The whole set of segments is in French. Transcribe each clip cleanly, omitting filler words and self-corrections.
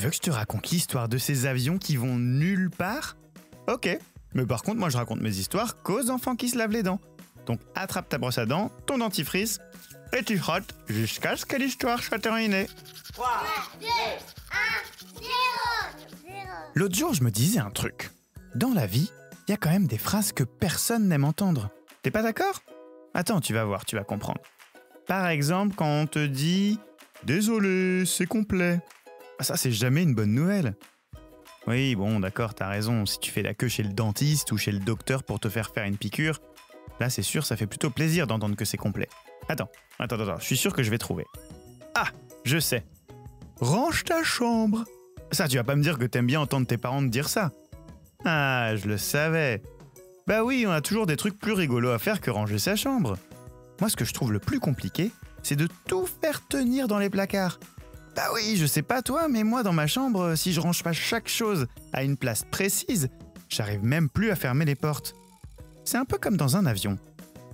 veux que je te raconte l'histoire de ces avions qui vont nulle part? Ok, mais par contre, moi je raconte mes histoires qu'aux enfants qui se lavent les dents. Donc attrape ta brosse à dents, ton dentifrice, et tu frottes jusqu'à ce que l'histoire soit terminée. 3, 2, 1, 0. L'autre jour, je me disais un truc. Dans la vie, il y a quand même des phrases que personne n'aime entendre. T'es pas d'accord? Attends, tu vas voir, tu vas comprendre. Par exemple, quand on te dit « Désolé, c'est complet ». Ça, c'est jamais une bonne nouvelle. Oui, bon, d'accord, t'as raison. Si tu fais la queue chez le dentiste ou chez le docteur pour te faire une piqûre, là, c'est sûr, ça fait plutôt plaisir d'entendre que c'est complet. Attends, je suis sûr que je vais trouver. Ah, je sais. Range ta chambre. Ça, tu vas pas me dire que t'aimes bien entendre tes parents te dire ça. Ah, je le savais. Bah oui, on a toujours des trucs plus rigolos à faire que ranger sa chambre. Moi, ce que je trouve le plus compliqué, c'est de tout faire tenir dans les placards. Bah oui, je sais pas toi, mais moi dans ma chambre, si je range pas chaque chose à une place précise, j'arrive même plus à fermer les portes. C'est un peu comme dans un avion.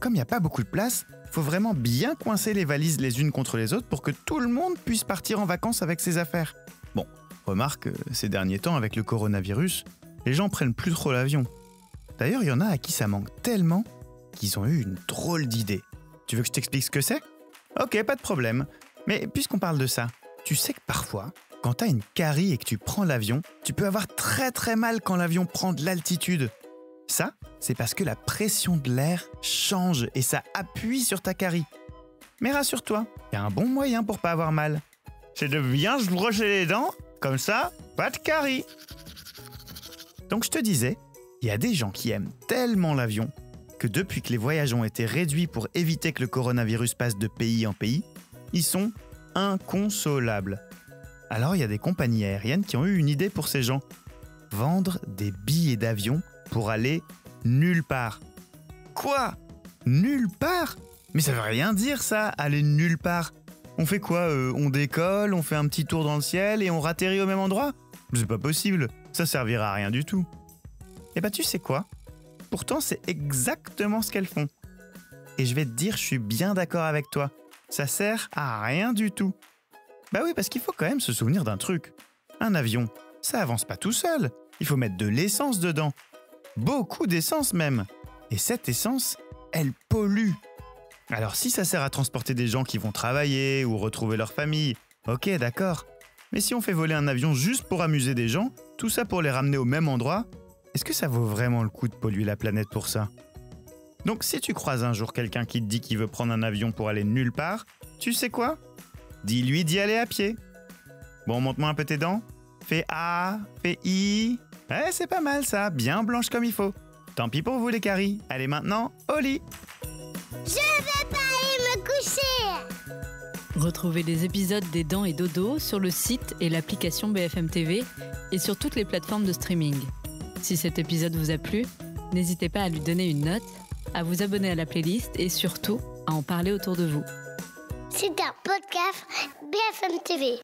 Comme il n'y a pas beaucoup de place, il faut vraiment bien coincer les valises les unes contre les autres pour que tout le monde puisse partir en vacances avec ses affaires. Bon, remarque, ces derniers temps avec le coronavirus, les gens prennent plus trop l'avion. D'ailleurs, il y en a à qui ça manque tellement qu'ils ont eu une drôle d'idée. Tu veux que je t'explique ce que c'est? Ok, pas de problème. Mais puisqu'on parle de ça, tu sais que parfois, quand t'as une carie et que tu prends l'avion, tu peux avoir très très mal quand l'avion prend de l'altitude. Ça, c'est parce que la pression de l'air change et ça appuie sur ta carie. Mais rassure-toi, il y a un bon moyen pour pas avoir mal. C'est de bien se brosser les dents, comme ça, pas de carie. Donc je te disais, il y a des gens qui aiment tellement l'avion que depuis que les voyages ont été réduits pour éviter que le coronavirus passe de pays en pays, ils sont inconsolables. Alors il y a des compagnies aériennes qui ont eu une idée pour ces gens. Vendre des billets d'avion pour aller nulle part. Quoi? Nulle part? Mais ça veut rien dire ça, aller nulle part. On fait quoi? On décolle, on fait un petit tour dans le ciel et on ratterrit au même endroit? C'est pas possible, ça servira à rien du tout. Et bah tu sais quoi? Pourtant c'est exactement ce qu'elles font. Et je vais te dire, je suis bien d'accord avec toi. Ça sert à rien du tout. Bah oui, parce qu'il faut quand même se souvenir d'un truc. Un avion, ça avance pas tout seul. Il faut mettre de l'essence dedans. Beaucoup d'essence même. Et cette essence, elle pollue. Alors si ça sert à transporter des gens qui vont travailler ou retrouver leur famille, ok, d'accord. Mais si on fait voler un avion juste pour amuser des gens, tout ça pour les ramener au même endroit, est-ce que ça vaut vraiment le coup de polluer la planète pour ça? Donc si tu croises un jour quelqu'un qui te dit qu'il veut prendre un avion pour aller nulle part, tu sais quoi? Dis-lui d'y aller à pied. Bon, montre-moi un peu tes dents. Fais A, fais I. Ouais, c'est pas mal ça, bien blanche comme il faut. Tant pis pour vous les caries. Allez maintenant, au lit. Je vais pas aller me coucher. Retrouvez les épisodes des Dents et Dodo sur le site et l'application BFM TV et sur toutes les plateformes de streaming. Si cet épisode vous a plu, n'hésitez pas à lui donner une note, à vous abonner à la playlist et surtout à en parler autour de vous. C'est un podcast BFM TV.